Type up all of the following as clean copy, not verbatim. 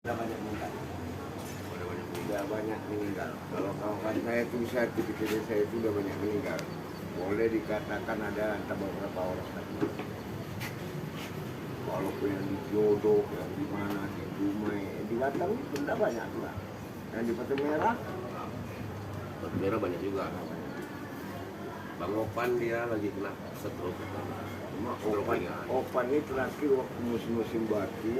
Udah banyak meninggal. Udah banyak Udah banyak meninggal. Kalau kawan saya itu sertifikat saya itu udah banyak meninggal. Boleh dikatakan ada entah beberapa orang tadi. Walaupun yang di Jodoh, yang di mana, di Dumai, di Batam itu udah banyak juga. Yang di Batu Merah, Batu Merah banyak juga. Bang Opan dia lagi kena stroke. cuma Stroke Opan, ringan. Opan ini terakhir waktu musim-musim batu,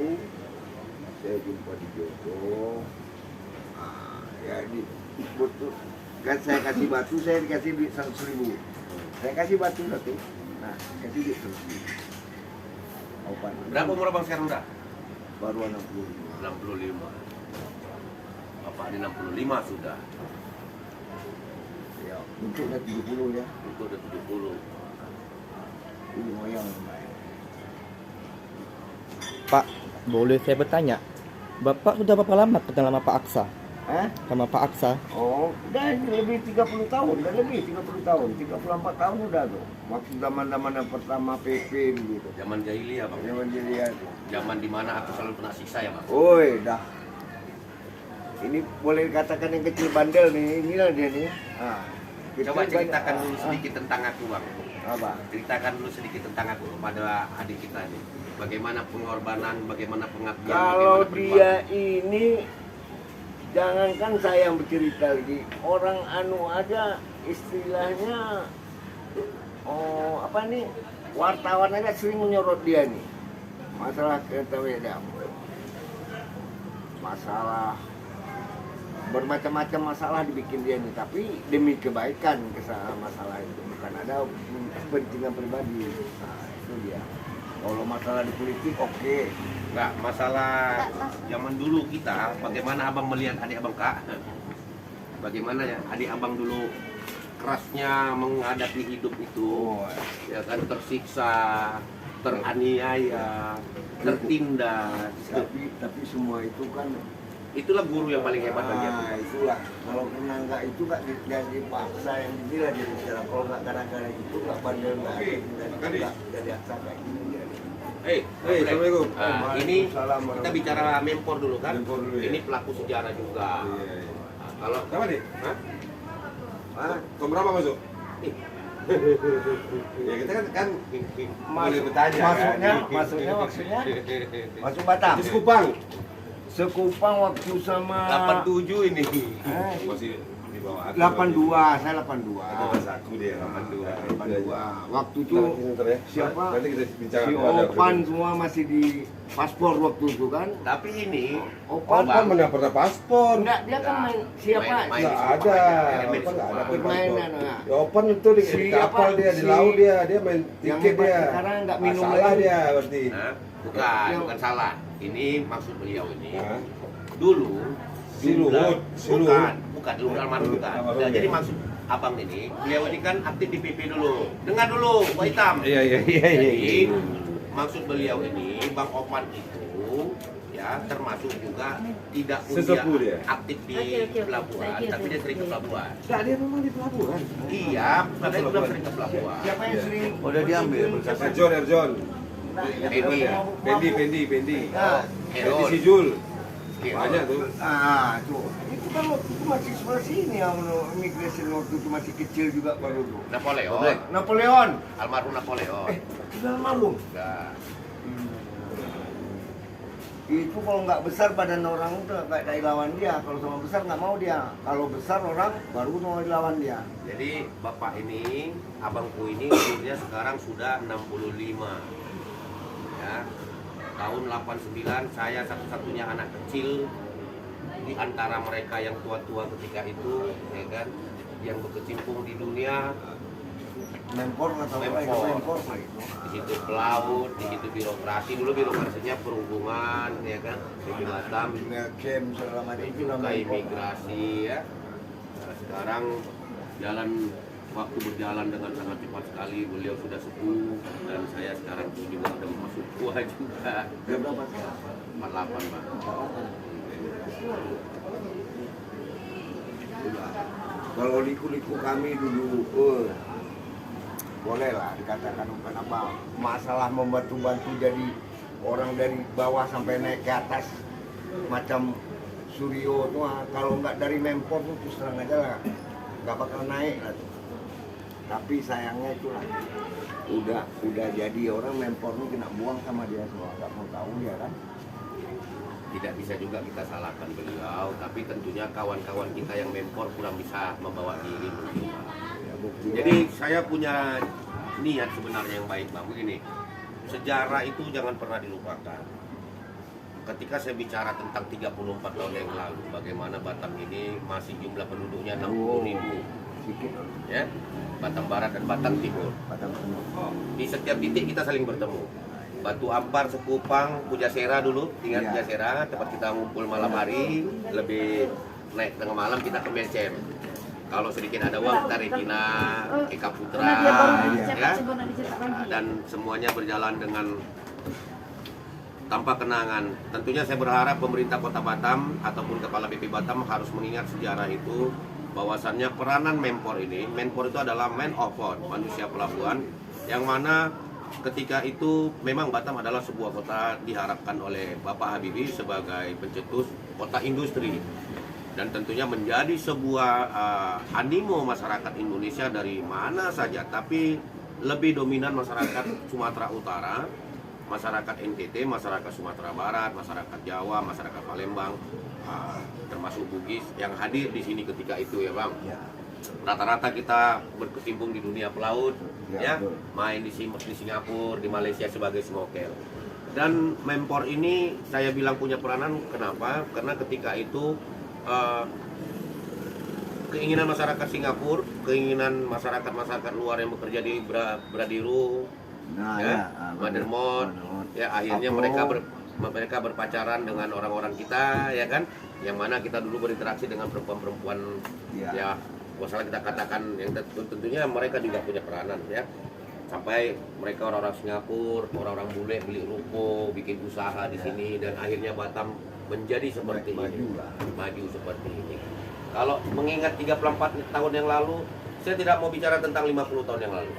saya jumpa di Jodoh. Ya di betul. Kan saya kasih batu, saya dikasih duit 100.000. Saya kasih batu satu, nah kasih duit 100.000. Opan. Berapa umur abang sekarang udah? Baru 65. 65. Bapak di 65 sudah. Ya, untuk udah 70 ya. Itu udah 70. Ini moyang baik. Pak, boleh saya bertanya? Bapak sudah berapa lama kenal sama Pak Aksa? Hah? Sama Pak Aksa? Oh, udah lebih 30 tahun, udah lebih 30 tahun, 34 tahun udah tuh. Waktu zaman-zaman yang pertama PP gitu. Zaman jahiliyah bang. Zaman jahiliyah tuh. Zaman dimana aku selalu kena siksa ya bang. Oi, dah. Ini boleh dikatakan yang kecil bandel nih, inilah dia nih. Kecil Coba ceritakan bandel. dulu sedikit tentang aku bang. Apa? Ceritakan dulu sedikit tentang aku kepada adik kita ini. Bagaimana pengorbanan, bagaimana pengabdian, Kalau bagaimana dia ini, jangankan saya yang bercerita lagi, orang anu aja istilahnya, oh apa nih, wartawan aja sering menyorot dia nih. Masalah kereta beda, masalah bermacam-macam masalah dibikin dia nih, tapi demi kebaikan kesalahan masalah itu, bukan ada kepentingan pribadi. Nah itu dia. Kalau masalah di politik oke. Enggak, masalah zaman dulu kita, bagaimana abang melihat adik abang kak? Bagaimana ya adik abang dulu kerasnya menghadapi hidup itu, Oh, ya kan tersiksa, teraniaya, tertindas. tapi semua itu kan Itulah guru yang paling hebat bagi aku. itulah kalau kena enggak itu nggak jangan dipaksa yang inilah jadi sekarang kalau nggak gara-gara itu nggak bandel nggak jadi aksa kayak gini jadi. Assalamualaikum. Nah, ini Waalaikumsalam kita bicara Mempor dulu kan. Mempor dulu, ya. Ini pelaku sejarah juga. Iya. Nah, kalau Sama nih? Hah? Ah, Tahun berapa masuk? Ih, Ya kita kan boleh masuk, bertanya maksudnya masuk Batam. Itu Sekupang. Sekupang waktu sama 87 ini. Masih di bawah aku. 82, saya 82. Ada bahasa aku dia 82. 82. Waktu itu Bentar ya. siapa? Nanti kita bicara. Si Opan semua masih di paspor waktu itu kan. Tapi ini Opan Opan mana pernah paspor? enggak, dia kan main siapa? Main Nggak di ada. Sekupang, main di Opan nggak ada Sekupang. Permainan, paspor. nah. Ya Opan itu di Siapa? kapal dia, di Si- laut dia main yang tiket hebat dia. sekarang nggak minum Salah lagi. dia berarti. Nah, bukan, Yang- bukan salah. Ini maksud beliau ini. Hah? Dulu Si Luhut, si bukan, Luhut. bukan Luhut almarhum bukan. Almarhum, Nah, ya. jadi maksud abang ini, beliau ini kan aktif di PP dulu. Dengar dulu, Pak Hitam. Iya. Jadi maksud beliau ini, Bang Opan itu ya termasuk juga tidak Sesepuh dia. aktif di Oke. pelabuhan, Saya kira tapi dia sering ke pelabuhan. Nggak, dia memang di pelabuhan. Iya, katanya dia bilang sering ke pelabuhan. Siapa yang Iya. sering? Udah diambil. Erjon. Pendi. Pendi. Nah, Pendi Sijul. Iya. Banyak tuh. tuh. Itu kan waktu itu masih sebelah sini yang immigration waktu itu masih kecil juga baru tuh. Napoleon, Napoleon. almarhum Napoleon. Sudah malu. Enggak. Itu kalau nggak besar badan orang itu nggak dilawan dia. Kalau sama besar nggak mau dia. Kalau besar orang baru mau dilawan dia. Jadi bapak ini, abangku ini umurnya sekarang sudah 65. Ya. Tahun 89 saya satu-satunya anak kecil di antara mereka yang tua-tua ketika itu, ya kan, yang berkecimpung di dunia. Mempor nggak tahu apa itu Mempor. mempor. Di situ pelaut, di situ birokrasi. Dulu birokrasinya perhubungan, ya kan, di Batam. Camp segala macam itu Buka namanya imigrasi ya. Nah, sekarang waktu berjalan dengan sangat cepat sekali. Beliau sudah sepuh dan saya sekarang pun juga udah masuk tua juga. Dia berapa sih? 48 Bang. Kalau liku-liku kami dulu, boleh lah dikatakan bukan apa masalah membantu-bantu jadi orang dari bawah sampai naik ke atas macam Suryo tuh kalau nggak dari Menpor tuh terus terang aja lah nggak bakal naik lah tuh. Tapi sayangnya itulah udah jadi orang Menpor tuh kena buang sama dia semua, nggak mau tahu dia kan. Tidak bisa juga kita salahkan beliau, tapi tentunya kawan-kawan kita yang Menpor kurang bisa membawa diri mungkin, Pak. Ya, buktinya, Jadi saya punya niat sebenarnya yang baik, Bang. Begini, sejarah itu jangan pernah dilupakan. Ketika saya bicara tentang 34 tahun yang lalu, bagaimana Batam ini masih jumlah penduduknya 60.000, sedikit ya, Batam Barat dan Batam Timur. Batam penuh. Di setiap titik kita saling bertemu. Batu Ampar, Sekupang, Pujasera dulu, ingat Iya. Pujasera, tempat kita ngumpul malam hari, lebih naik tengah malam kita ke Mencem. Kalau sedikit ada uang kita Regina, Eka Putra, Karena dia baru ya. dicetak sebelum dicetak lagi. dan semuanya berjalan dengan tanpa kenangan. Tentunya saya berharap pemerintah Kota Batam ataupun Kepala BP Batam harus mengingat sejarah itu, bahwasannya peranan Menpor ini, Menpor itu adalah man of port, manusia pelabuhan, yang mana ketika itu memang Batam adalah sebuah kota diharapkan oleh Bapak Habibie sebagai pencetus kota industri, dan tentunya menjadi sebuah animo masyarakat Indonesia dari mana saja, tapi lebih dominan masyarakat Sumatera Utara, masyarakat NTT, masyarakat Sumatera Barat, masyarakat Jawa, masyarakat Palembang, termasuk Bugis yang hadir di sini ketika itu, ya Bang. Ya. Rata-rata kita berkecimpung di dunia pelaut, ya, Ya, betul. main di Singapura, di Malaysia sebagai smoker. Dan Menpor ini saya bilang punya peranan, kenapa? Karena ketika itu keinginan masyarakat Singapura, keinginan masyarakat luar yang bekerja di Bradiru, Nah, ya, Madermont, ya akhirnya Apro. mereka berpacaran dengan orang-orang kita, ya kan, yang mana kita dulu berinteraksi dengan perempuan-perempuan, Ya. ya masalah kita katakan yang tentunya mereka juga punya peranan, ya, sampai mereka orang-orang Singapura, orang-orang bule beli ruko, bikin usaha di sini, dan akhirnya Batam menjadi seperti ini, maju seperti ini. Kalau mengingat 34 tahun yang lalu, saya tidak mau bicara tentang 50 tahun yang lalu.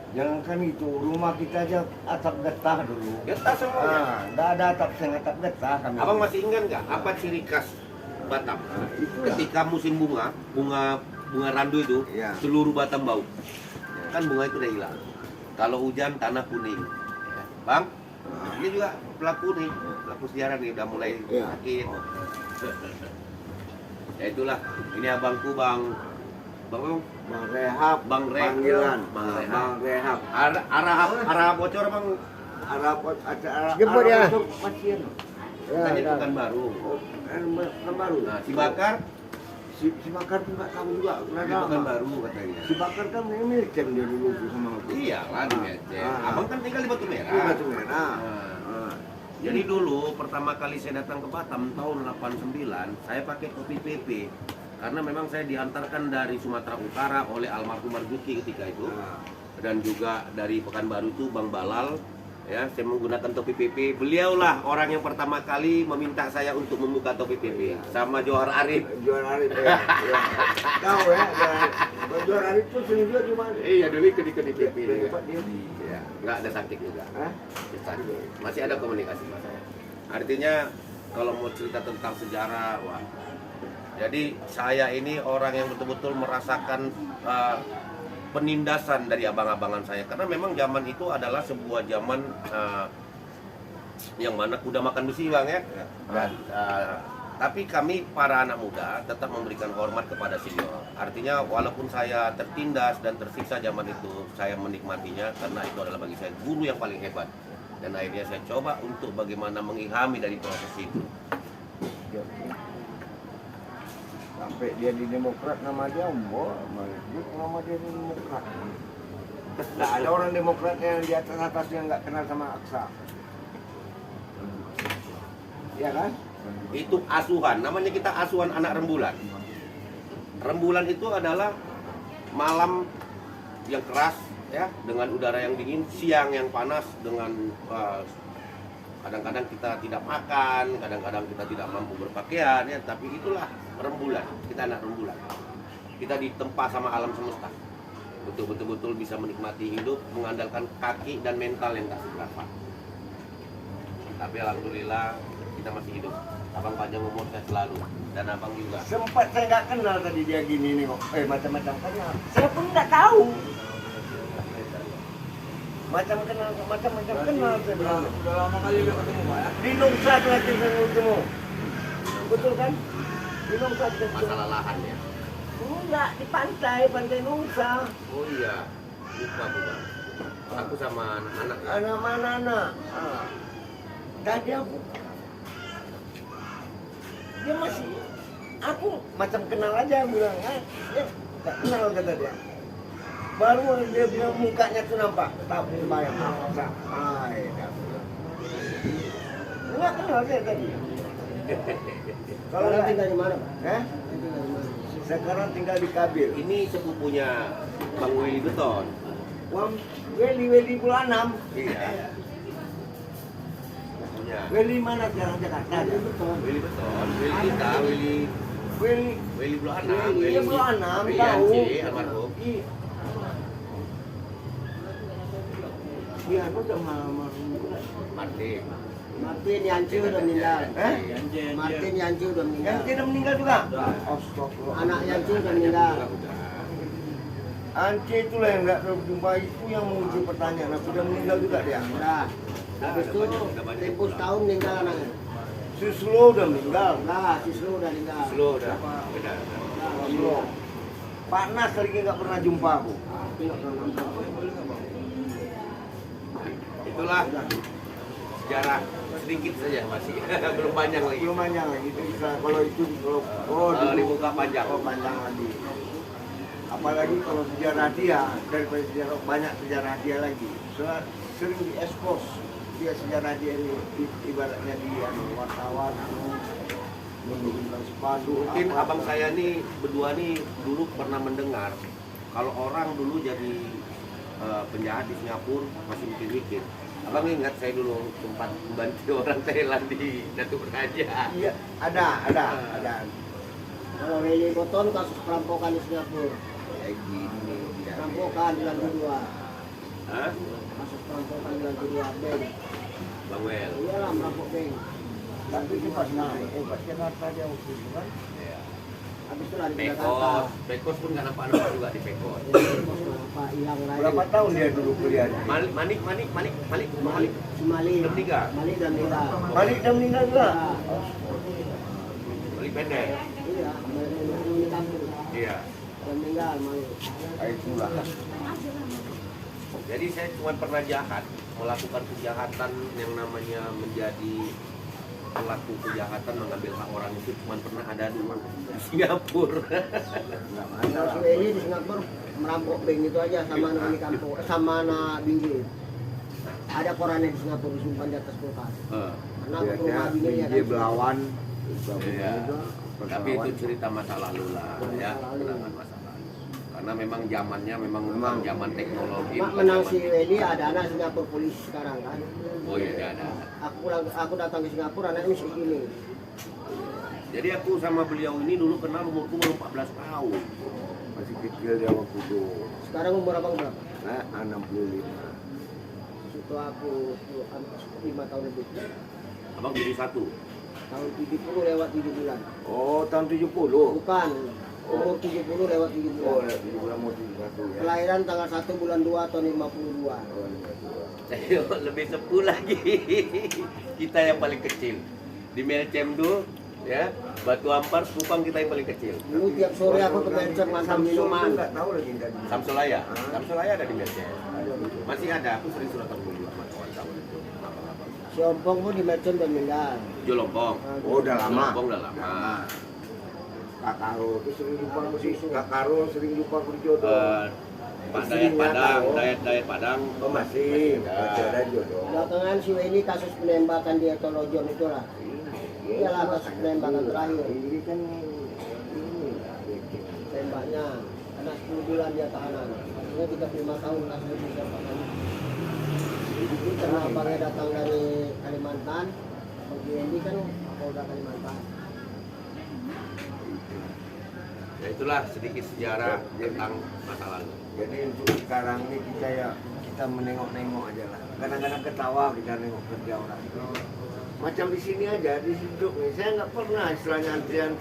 Jangankan itu, rumah kita aja atap getah dulu. Getah semuanya. Nggak ada atap atap getah kami. Abang masih ingat nggak apa ciri khas Batam? Itulah. Ketika musim bunga randu itu, Ya. seluruh Batam bau. Kan bunga itu udah hilang. Kalau hujan tanah kuning. Ya. Bang, ini juga pelaku sejarah nih udah mulai Ya. sakit. Ya itulah, ini abangku Bang Bang Rehab, Bang Rehab. panggilan. Bang Rehab. Bang Rehab. Arah bocor Bang. Arah acara Jemput ya. pasien. Tadi bukan baru. Kan baru. Nah, si Bakar Si Bakar tuh nggak tahu juga. Nggak ini tahu. bukan baru katanya. Si Bakar kan milik dia dulu tuh sama aku. Iya lah di Mencem. Abang kan tinggal di Batu Merah. Di Batu Merah. Nah, jadi dulu pertama kali saya datang ke Batam tahun 89, saya pakai topi PP. Karena memang saya diantarkan dari Sumatera Utara oleh almarhum Marzuki ketika itu. Dan juga dari Pekanbaru itu Bang Balal. Ya, saya menggunakan topi PP. Beliaulah orang yang pertama kali meminta saya untuk membuka topi PP sama Johar Arif. Jual Arif ya. Tahu ya. Jual Arif tuh sering juga di mana? Iya, dulu ikut di PP. Tempat dia. Iya, nggak ada sakit juga. Hah? Masih ada komunikasi Mas. Artinya kalau mau cerita tentang sejarah, wah. Jadi saya ini orang yang betul-betul merasakan penindasan dari abang-abangan saya, karena memang zaman itu adalah sebuah zaman yang mana kuda makan besi Bang ya. Dan, tapi kami para anak muda tetap memberikan hormat kepada senior. Artinya walaupun saya tertindas dan tersiksa zaman itu, saya menikmatinya karena itu adalah bagi saya guru yang paling hebat. Dan akhirnya saya coba untuk bagaimana mengilhami dari proses itu. Sampai dia di Demokrat nama dia nama dia di Demokrat. Nggak ada orang Demokrat yang di atas yang nggak kenal sama Aksa. Iya kan? Itu asuhan, namanya kita asuhan anak rembulan. Rembulan itu adalah malam yang keras ya, dengan udara yang dingin, siang yang panas dengan kadang-kadang kita tidak makan, kadang-kadang kita tidak mampu berpakaian ya, tapi itulah rembulan, kita anak rembulan. Kita ditempa sama alam semesta. Betul-betul bisa menikmati hidup mengandalkan kaki dan mental yang tak seberapa. Tapi alhamdulillah kita masih hidup. Abang panjang umur saya selalu dan abang juga. Sempat saya nggak kenal tadi dia gini nih kok. Macam-macam kenal. Saya pun nggak tahu. Macam-macam kenal saya bilang. Udah lama kali nggak ketemu Pak ya? Di Nongsa terakhir saya ketemu. Betul kan? Di Nongsa kita ketemu. Masalah lahan ya. Enggak, di pantai Nongsa. Oh iya, lupa bukan. Aku sama anak-anak ya. Anak mana anak? Tadi dia masih, aku macam kenal aja bilang, dia tak kenal kata dia. Baru dia bilang mukanya tuh nampak, tapi bayang masa, enggak kenal dia tadi. Kalau tinggal di mana, Pak? Sekarang tinggal di Kabir. Ini sepupunya Bang Willy Beton. Weli bulan 6. Iya. Sepupunya. Weli mana sekarang Jakarta? Willy Beton, Willy kita, Willy Blok 6, Iya bulan 6 Willy tahu. Anci, almarhum. Iya, aku udah malam. Martin. Martin Yanci udah meninggal. Yanci. Martin Yanci udah meninggal. Yang tidak meninggal juga? Astagfirullah. Anak Yanci udah meninggal. Anci itulah yang nggak berjumpa itu yang menguji pertanyaan. Aku udah meninggal juga dia. Udah. Habis itu tempo setahun meninggal anaknya. Suslo udah meninggal. Nah, Sislu udah meninggal. Slow dah. Beda. Suslo. Pak Nas lagi nggak pernah jumpa aku. Itulah sejarah sedikit saja masih belum panjang lagi. Belum panjang lagi itu bisa kalau Dibuka panjang. panjang lagi. Apalagi kalau sejarah dia daripada sejarah banyak sejarah dia lagi. Sering diekspos dia sejarah dia ini ibaratnya dia wartawan menurunkan sepadu. Mungkin abang saya nih berdua nih dulu pernah mendengar kalau orang dulu jadi penjahat di Singapura masih mikir-mikir. Abang ingat saya dulu sempat membantu orang Thailand di Datuk Raja. Iya, ada. Kalau Willy Boton kasus perampokan di Singapura. Kayak gini dia. Perampokan di lantai 2. Hah? Kasus perampokan di lantai 2 bank. Bang Wel. Iyalah merampok bank. Tapi itu pas naik, pas Jakarta dia waktu itu kan. Iya. Habis itu lari ke Jakarta. Pekos pun nggak nampak juga di Pekos. Pak hilang lagi. Berapa tahun dia dulu kuliah? Manik. Sumali. Udah meninggal? Malik udah meninggal. Balik dan meninggal juga. Malik pendek. Iya, Malik kampung. Iya. Udah meninggal Malik. Itulah. Jadi saya cuma pernah jahat, melakukan kejahatan yang namanya menjadi pelaku kejahatan mengambil hak orang itu cuma pernah ada dulu di Singapura. Kalau si Willy di Singapura merampok bank itu aja sama anak di kampung, sama anak binggi. Ada korannya di Singapura disimpan di atas kulkas. Karena ke rumah binggi Dia belawan. Iya. Tapi itu cerita masa lalu lah, ya, kenangan masa lalu. Karena memang zamannya memang zaman teknologi. Mak bukan menang zaman- si Willy ada anak Singapura polisi sekarang kan. Oh iya, ada. Aku datang ke Singapura anaknya masih gini. Jadi aku sama beliau ini dulu kenal umurku baru 14 tahun. Masih kecil dia waktu itu. Sekarang umur abang berapa? Nah, 65. Situ aku 5 tahun lebih. Abang 71. Tahun 70 lewat 7 bulan. Oh, tahun 70. Bukan. Umur 70 lewat 7 Oh, bulan. 70 mau 71 ya. Kelahiran tanggal 1 bulan 2 tahun 52. Oh, 52. Saya lebih sepuh lagi. Kita yang paling kecil. Di Melcemdo, ya, Batu Ampar, Kupang kita yang paling kecil. Dulu tiap sore aku ke Benceng ngantar minuman. Enggak tahu lagi tadi. Samsulaya ada di Melcem. Masih ada, aku sering surat telepon juga sama kawan-kawan itu. Si Ompong pun di Benceng udah meninggal. Jolompong. Oh, udah lama. Jolompong udah lama. Kak Karo itu sering jumpa aku sih. Kak Karo sering jumpa aku di Jodoh. Pak Dayat Padang, Dayat Padang. Oh, masih ada Jodoh. Belakangan si Willy kasus penembakan di Etolojon itulah. Iyalah kasus penembakan terakhir. Ini kan Tembaknya karena 10 bulan dia tahanan. Ini 35 tahun kasus lebih tahanan. Jadi karena abangnya datang dari Kalimantan, bagi Wendy kan Polda Kalimantan. Ya itulah sedikit sejarah tentang masa lalu. jadi untuk sekarang ini kita menengok-nengok aja lah. Kadang-kadang ketawa kita nengok kerja orang. Macam di sini aja, di sini nih, saya nggak pernah istilahnya antrian